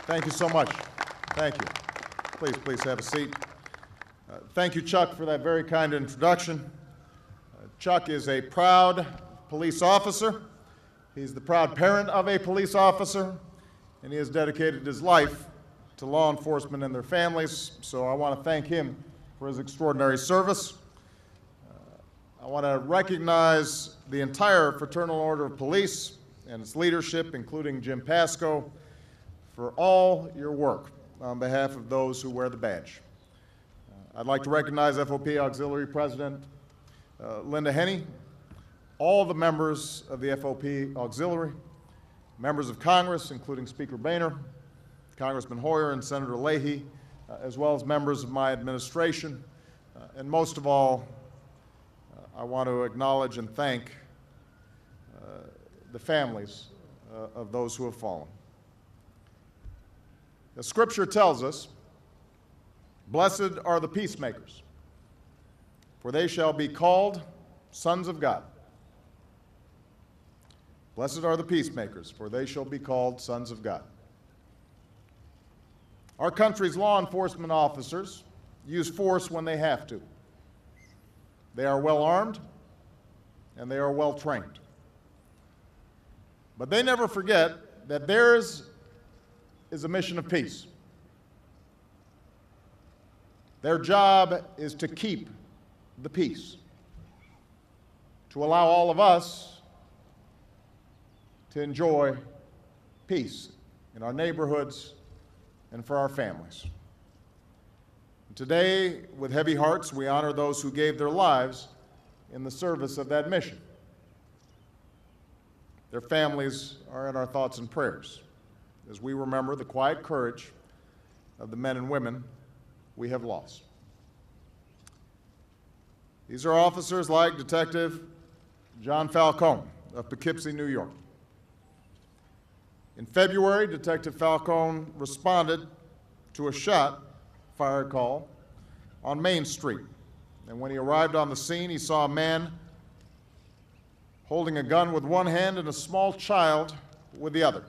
Thank you so much. Thank you. Please have a seat. Thank you, Chuck, for that very kind introduction. Chuck is a proud police officer. He's the proud parent of a police officer, and he has dedicated his life to law enforcement and their families, so I want to thank him for his extraordinary service. I want to recognize the entire Fraternal Order of Police and its leadership, including Jim Pasco, for all your work on behalf of those who wear the badge. I'd like to recognize FOP Auxiliary President Linda Henney, all the members of the FOP Auxiliary, members of Congress, including Speaker Boehner, Congressman Hoyer and Senator Leahy, as well as members of my administration, and most of all, I want to acknowledge and thank the families of those who have fallen. The Scripture tells us, "Blessed are the peacemakers, for they shall be called sons of God." Blessed are the peacemakers, for they shall be called sons of God. Our country's law enforcement officers use force when they have to. They are well armed and they are well trained. But they never forget that theirs is a mission of peace. Their job is to keep the peace, to allow all of us to enjoy peace in our neighborhoods and for our families. Today, with heavy hearts, we honor those who gave their lives in the service of that mission. Their families are in our thoughts and prayers as we remember the quiet courage of the men and women we have lost. These are officers like Detective John Falcone of Poughkeepsie, New York. In February, Detective Falcone responded to a shot fire call on Main Street. And when he arrived on the scene, he saw a man holding a gun with one hand and a small child with the other.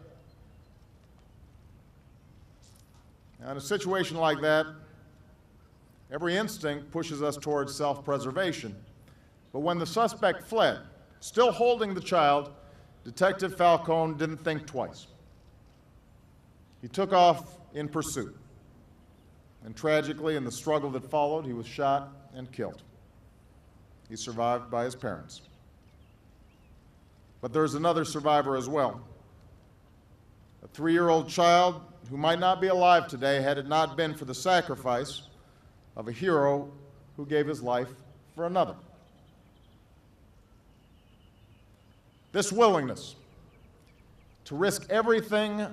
Now, in a situation like that, every instinct pushes us towards self-preservation. But when the suspect fled, still holding the child, Detective Falcone didn't think twice. He took off in pursuit. And tragically, in the struggle that followed, he was shot and killed. He survived by his parents. But there's another survivor as well. A 3-year-old child who might not be alive today had it not been for the sacrifice of a hero who gave his life for another. This willingness to risk everything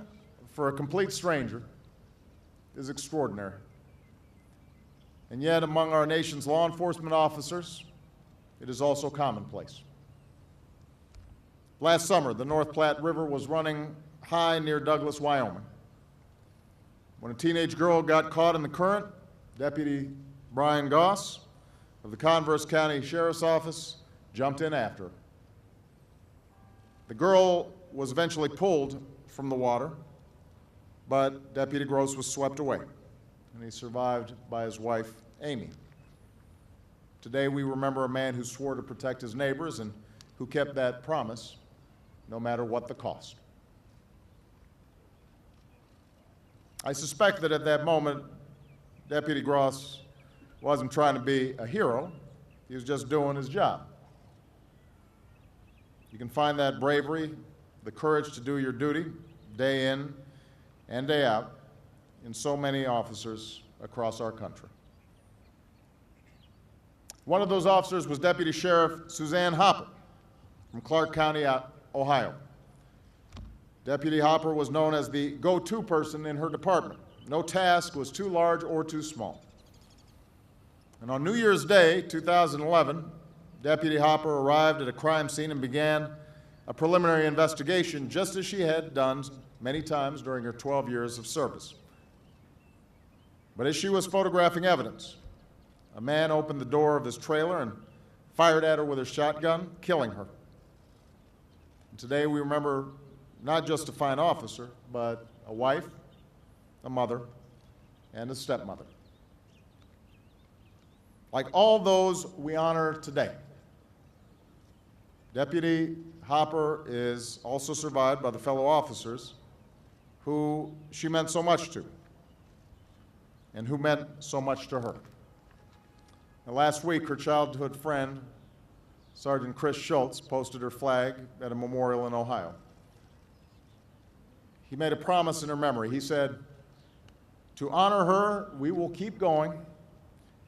for a complete stranger is extraordinary. And yet, among our nation's law enforcement officers, it is also commonplace. Last summer, the North Platte River was running high near Douglas, Wyoming. When a teenage girl got caught in the current, Deputy Brian Goss of the Converse County Sheriff's Office jumped in after her. The girl was eventually pulled from the water, but Deputy Gross was swept away, and he survived by his wife, Amy. Today, we remember a man who swore to protect his neighbors and who kept that promise no matter what the cost. I suspect that at that moment, Deputy Gross wasn't trying to be a hero. He was just doing his job. You can find that bravery, the courage to do your duty, day in and day out, in so many officers across our country. One of those officers was Deputy Sheriff Suzanne Hopper from Clark County, Ohio. Deputy Hopper was known as the go-to person in her department. No task was too large or too small. And on New Year's Day, 2011, Deputy Hopper arrived at a crime scene and began a preliminary investigation, just as she had done many times during her 12 years of service. But as she was photographing evidence, a man opened the door of his trailer and fired at her with a shotgun, killing her. And today we remember not just a fine officer, but a wife, a mother, and a stepmother. Like all those we honor today, Deputy Hopper is also survived by the fellow officers who she meant so much to and who meant so much to her. And last week, her childhood friend, Sergeant Chris Schultz, posted her flag at a memorial in Ohio. He made a promise in her memory. He said, "To honor her, we will keep going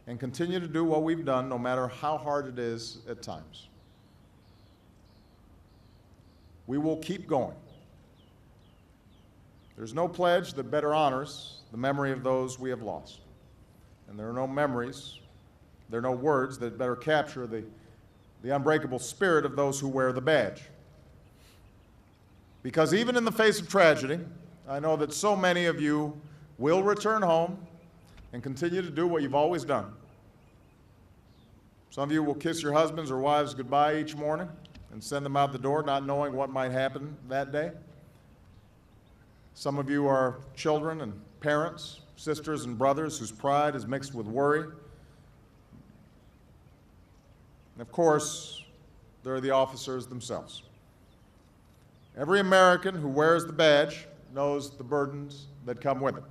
and continue to do what we've done, no matter how hard it is at times. We will keep going." There's no pledge that better honors the memory of those we have lost. And there are no memories, there are no words that better capture the unbreakable spirit of those who wear the badge. Because even in the face of tragedy, I know that so many of you will return home and continue to do what you've always done. Some of you will kiss your husbands or wives goodbye each morning and send them out the door not knowing what might happen that day. Some of you are children and parents, sisters and brothers whose pride is mixed with worry. And of course, there are the officers themselves. Every American who wears the badge knows the burdens that come with it.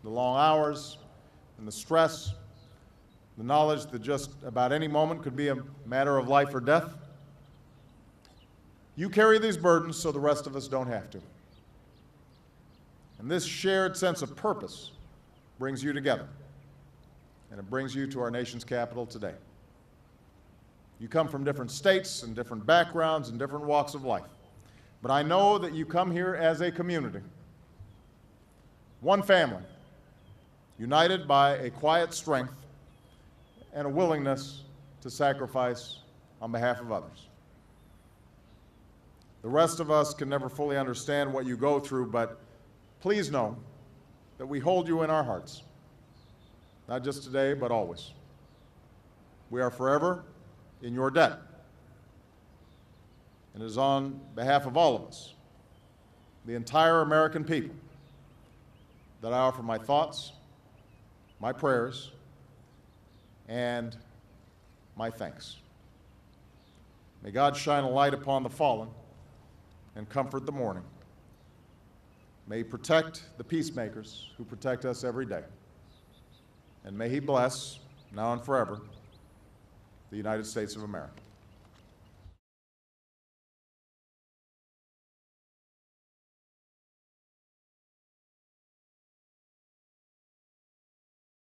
The long hours and the stress, the knowledge that just about any moment could be a matter of life or death. You carry these burdens so the rest of us don't have to. And this shared sense of purpose brings you together, and it brings you to our nation's capital today. You come from different states and different backgrounds and different walks of life, but I know that you come here as a community, one family, united by a quiet strength and a willingness to sacrifice on behalf of others. The rest of us can never fully understand what you go through, but please know that we hold you in our hearts, not just today, but always. We are forever in your debt. And it is on behalf of all of us, the entire American people, that I offer my thoughts, my prayers, and my thanks. May God shine a light upon the fallen and comfort the mourning. May He protect the peacemakers who protect us every day. And may He bless, now and forever, the United States of America.